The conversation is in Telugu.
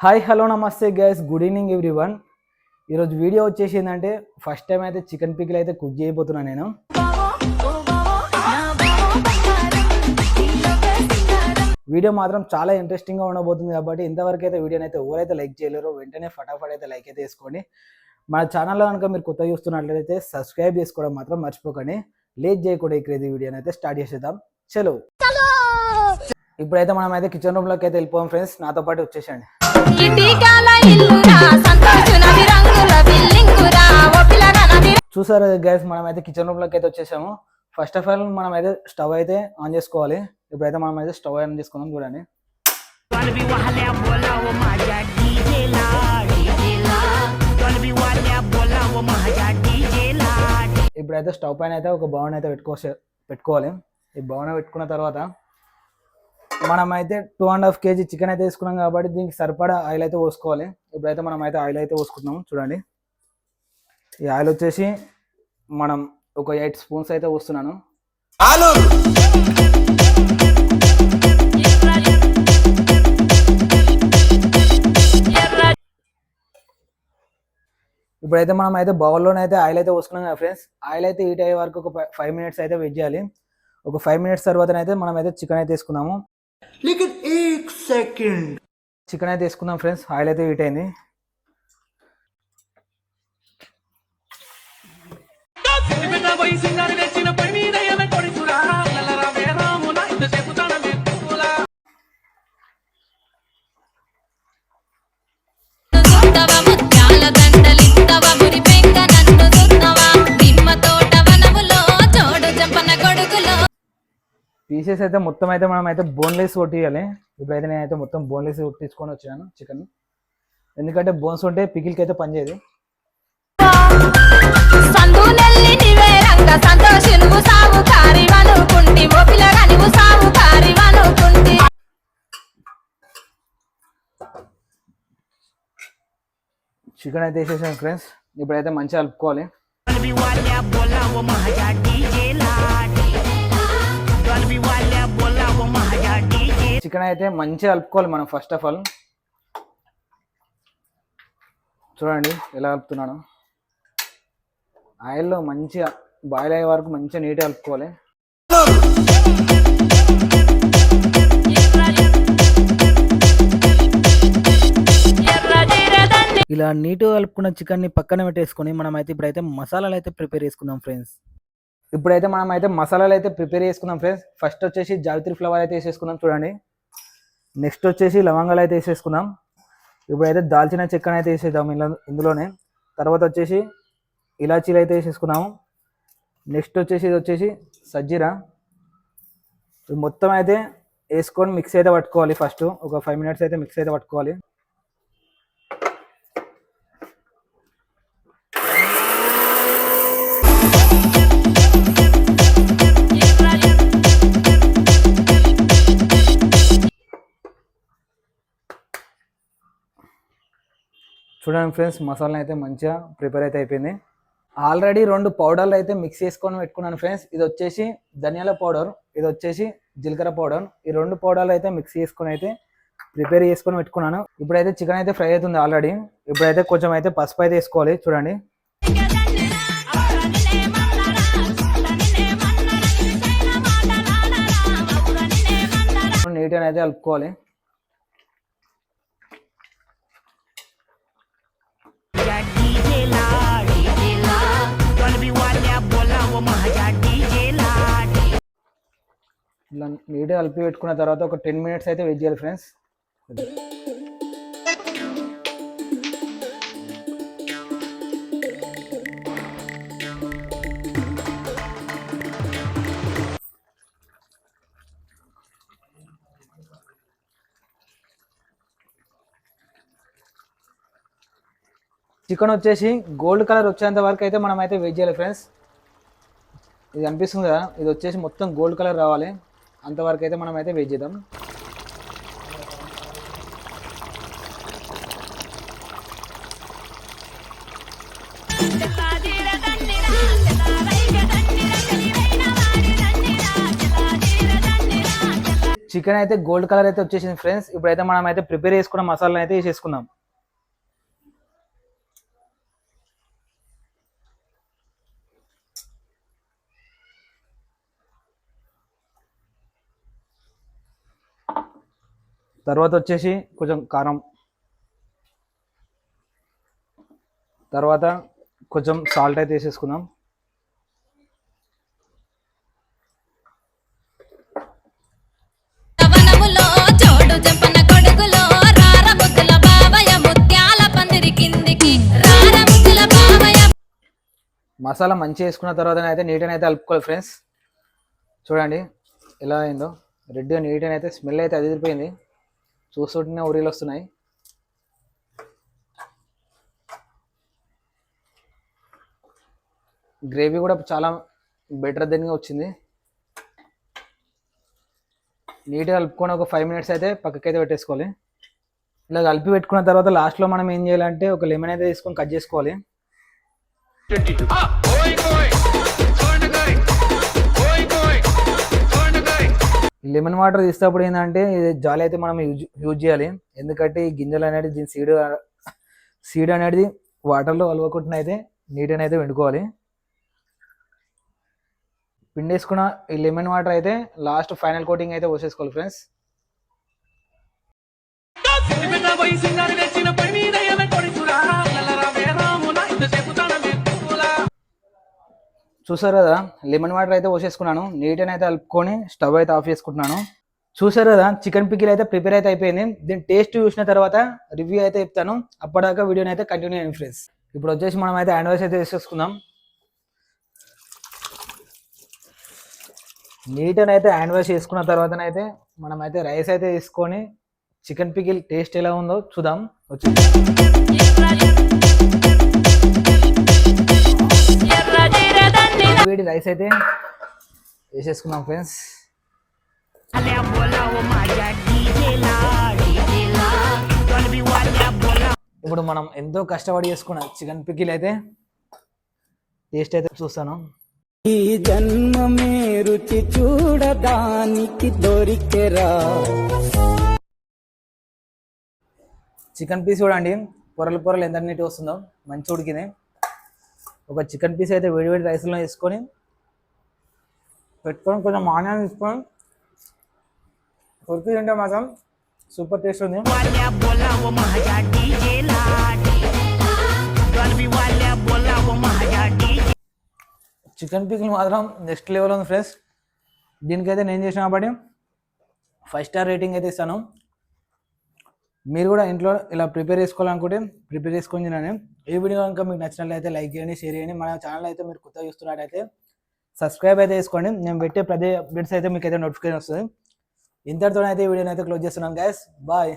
హాయ్ హలో నమస్తే గైస్, గుడ్ ఈవినింగ్ ఎవ్రీవన్. ఈరోజు వీడియో వచ్చేసి ఏంటంటే ఫస్ట్ టైం అయితే చికెన్ పికిల్ అయితే కుక్ చేయబోతున్నాను నేను. వీడియో మాత్రం చాలా ఇంట్రెస్టింగ్గా ఉండబోతుంది కాబట్టి ఇంతవరకు అయితే వీడియోని అయితే ఎవరైతే లైక్ చేయలేరో వెంటనే ఫటాఫట్ అయితే లైక్ అయితే వేసుకోండి. మన ఛానల్లో కనుక మీరు కొత్త చూస్తున్నట్లయితే సబ్స్క్రైబ్ చేసుకోవడం మాత్రం మర్చిపోకండి. లేట్ చేయకుండా ఈ క్రేజీ వీడియోని అయితే స్టార్ట్ చేసేద్దాం. చలో, ఇప్పుడైతే మనం అయితే కిచెన్ రూమ్లోకి అయితే వెళ్ళిపోయాం ఫ్రెండ్స్. నాతో పాటు వచ్చేసండి. చూసారు గైస్, మనం అయితే కిచెన్ రూమ్ లోకి అయితే వచ్చేసాము. ఫస్ట్ ఆఫ్ ఆల్ మనం అయితే స్టవ్ అయితే ఆన్ చేసుకోవాలి. ఇప్పుడైతే మనం అయితే స్టవ్ ఆన్ చేసుకుందాం. చూడండి, ఇప్పుడైతే స్టవ్ పైన అయితే ఒక బౌన్ అయితే పెట్టుకోవాలి. ఈ బౌన్ పెట్టుకున్న తర్వాత మనం అయితే 2.5 kg చికెన్ అయితే వేసుకున్నాం కాబట్టి దీనికి సరిపడా ఆయిల్ అయితే పోసుకోవాలి. ఇప్పుడైతే మనం అయితే ఆయిల్ అయితే పోసుకుంటున్నాము. చూడండి, ఈ ఆయిల్ వచ్చేసి మనం ఒక 8 స్పూన్స్ అయితే పోస్తున్నాను. ఇప్పుడైతే మనం అయితే బౌల్లోనైతే ఆయిల్ అయితే పోసుకున్నాం కదా ఫ్రెండ్స్. ఆయిల్ అయితే హీట్ అయ్యే వరకు ఒక 5 minutes అయితే వెయిట్ చేయాలి. ఒక 5 minutes తర్వాతనైతే మనం అయితే చికెన్ అయితే వేసుకున్నాము. చికెన్ అయితే వేసుకుందాం ఫ్రెండ్స్. ఆయిల్ అయితే హీట్ అయింది. పీసెస్ అయితే మొత్తం అయితే మనం అయితే బోన్లెస్ కొట్టియాలి. ఇప్పుడైతే నేనైతే మొత్తం బోన్లెస్ కొట్టించుకొని వచ్చాను చికెన్. ఎందుకంటే బోన్స్ ఉంటే పికిల్కి అయితే పనిచేయదు. చికెన్ అయితే వేసేసాను ఫ్రెండ్స్. ఇప్పుడైతే మంచిగా కలుపుకోవాలి. చికెన్ అయితే మంచిగా కలుపుకోవాలి మనం. ఫస్ట్ ఆఫ్ ఆల్ చూడండి ఎలా కలుపుతున్నాను. ఆయిల్లో మంచిగా బాయిల్ అయ్యే వరకు మంచిగా నీట్గా కలుపుకోవాలి. ఇలా నీట్గా కలుపుకున్న చికెన్ని పక్కన పెట్టేసుకొని మనం అయితే ఇప్పుడైతే మసాలాలు అయితే ప్రిపేర్ చేసుకుందాం ఫ్రెండ్స్. ఇప్పుడైతే మనం అయితే మసాలాలు అయితే ప్రిపేర్ చేసుకుందాం ఫ్రెండ్స్. ఫస్ట్ వచ్చేసి జావిత్రి ఫ్లవర్ అయితే వేసేసుకుందాం. చూడండి, నెక్స్ట్ వచ్చేసి లవంగాలు అయితే వేసేసుకుందాం. ఇప్పుడైతే దాల్చిన చెక్కన అయితే వేసేద్దాం ఇందులోనే. తర్వాత వచ్చేసి ఇలాచీలు అయితే వేసేసుకున్నాము. నెక్స్ట్ వచ్చేసి ఇది వచ్చేసి సజ్జీరా. మొత్తం అయితే వేసుకొని మిక్స్ అయితే పట్టుకోవాలి. ఫస్ట్ ఒక 5 minutes అయితే మిక్స్ అయితే పట్టుకోవాలి. చూడండి ఫ్రెండ్స్, మసాలా అయితే మంచిగా ప్రిపేర్ అయితే అయిపోయింది. ఆల్రెడీ 2 పౌడర్లు అయితే మిక్స్ చేసుకొని పెట్టుకున్నాను ఫ్రెండ్స్. ఇది వచ్చేసి ధనియాల పౌడర్, ఇది వచ్చేసి జీలకర్ర పౌడర్. ఈ 2 పౌడర్లు అయితే మిక్స్ చేసుకొని అయితే ప్రిపేర్ చేసుకొని పెట్టుకున్నాను. ఇప్పుడైతే చికెన్ అయితే ఫ్రై అవుతుంది ఆల్రెడీ. ఇప్పుడైతే కొంచెం అయితే పసుపు అయితే వేసుకోవాలి. చూడండి, నీట్గా అయితే కలుపుకోవాలి. ఇలా నీట్గా కలిపి పెట్టుకున్న తర్వాత ఒక 10 minutes అయితే వెయిట్ చేయాలి ఫ్రెండ్స్. చికెన్ వచ్చేసి గోల్డ్ కలర్ వచ్చేంత వరకు అయితే మనం అయితే వెయిట్ చేయాలి ఫ్రెండ్స్. ఇది అనిపిస్తుంది కదా, ఇది వచ్చేసి మొత్తం గోల్డ్ కలర్ రావాలి. అంతవరకు అయితే మనం అయితే వెయిట్ చేద్దాం. చికెన్ అయితే గోల్డ్ కలర్ అయితే వచ్చేసింది ఫ్రెండ్స్. ఇప్పుడైతే మనం అయితే ప్రిపేర్ చేసుకున్న మసాలా అయితే వేసేసుకుందాం. తర్వాత వచ్చేసి కొంచెం కారం, తర్వాత కొంచెం సాల్ట్ అయితే వేసేసుకుందాం. మసాలా మంచిగా వేసుకున్న తర్వాత అయితే నీట్గా అయితే కలుపుకోవాలి ఫ్రెండ్స్. చూడండి ఎలా అయిందో, రెడ్గా నీట్గా అయితే స్మెల్ అయితే అదిరిపోయింది. చూస్తుంటేనే ఊరిలో వస్తున్నాయి. గ్రేవీ కూడా చాలా బెటర్ దెన్గా వచ్చింది. నీట్గా కలుపుకొని ఒక 5 minutes అయితే పక్కకైతే పెట్టేసుకోవాలి. ఇలా కలిపి పెట్టుకున్న తర్వాత లాస్ట్లో మనం ఏం చేయాలంటే ఒక లెమన్ అయితే తీసుకొని కట్ చేసుకోవాలి. లెమన్ వాటర్ తీసేటప్పుడు ఏంటంటే ఇది జాలి అయితే మనం యూజ్ చేయాలి. ఎందుకంటే ఈ గింజలు అనేది దీని సీడ్ అనేది వాటర్లో కలవకుండా అయితే నీట్గా అయితే వండుకోవాలి. పిండేసుకున్న ఈ లెమన్ వాటర్ అయితే లాస్ట్ ఫైనల్ కోటింగ్ అయితే పోసేసుకోవాలి ఫ్రెండ్స్. చూసారు కదా, లెమన్ వాటర్ అయితే పోసేసుకున్నాను. నీట్గా అయితే కలుపుకొని స్టవ్ అయితే ఆఫ్ చేసుకుంటున్నాను. చూసారు కదా, చికెన్ పికిల్ అయితే ప్రిపేర్ అయితే అయిపోయింది. దీని టేస్ట్ చూసిన తర్వాత రివ్యూ అయితే చెప్తాను. అప్పటిదాకా వీడియోని అయితే కంటిన్యూ అయ్యింది ఫ్రెండ్స్. ఇప్పుడు వచ్చేసి మనం అయితే హ్యాండ్ వాష్ అయితే వేసేసుకుందాం. నీట్గా అయితే హ్యాండ్ వాష్ చేసుకున్న తర్వాతనైతే మనం అయితే రైస్ అయితే తీసుకొని చికెన్ పికిల్ టేస్ట్ ఎలా ఉందో చూద్దాం. వేడి రైస్ అయితే వేసేసుకున్నాం ఫ్రెండ్స్. ఇప్పుడు మనం ఎంతో కష్టపడి చేసుకున్న చికెన్ పికిల్ అయితే టేస్ట్ అయితే చూస్తాను. ఈ జన్మమే రుచి చూడడానికి దొరికెరా. చికెన్ పీస్ చూడండి, పొరలు పొరలు ఎంత నీట్గా వస్తుందో, మంచి ఉడికింది. ఒక చికెన్ పీస్ అయితే వేడివేడి రైస్లో వేసుకొని పెట్టుకొని కొంచెం ఆనియన్ తీసుకొని ఉడికి తింటే మాత్రం సూపర్ టేస్ట్ ఉంది. చికెన్ పికిల్ మాత్రం నెక్స్ట్ లెవెల్ ఉంది ఫ్రెండ్స్. దీనికైతే నేను చేసిన కాబట్టి 5 star రేటింగ్ అయితే ఇస్తాను. మీరు కూడా ఇంట్లో ఇలా ప్రిపేర్ చేసుకోవాలనుకుంటే ప్రిపేర్ చేసుకొని తినండి. ఈ వీడియో కనుక మీకు నచ్చినట్లయితే లైక్ చేయండి, షేర్ చేయండి. మన ఛానల్ అయితే మీరు కొత్తగా చూస్తున్నట్టయితే సబ్స్క్రైబ్ అయితే చేసుకోండి. నేను పెట్టే ప్రతి అప్డేట్స్ అయితే మీకు అయితే నోటిఫికేషన్ వస్తుంది. ఇంతటితో అయితే ఈ వీడియోని అయితే క్లోజ్ చేస్తున్నాను గైస్. బాయ్.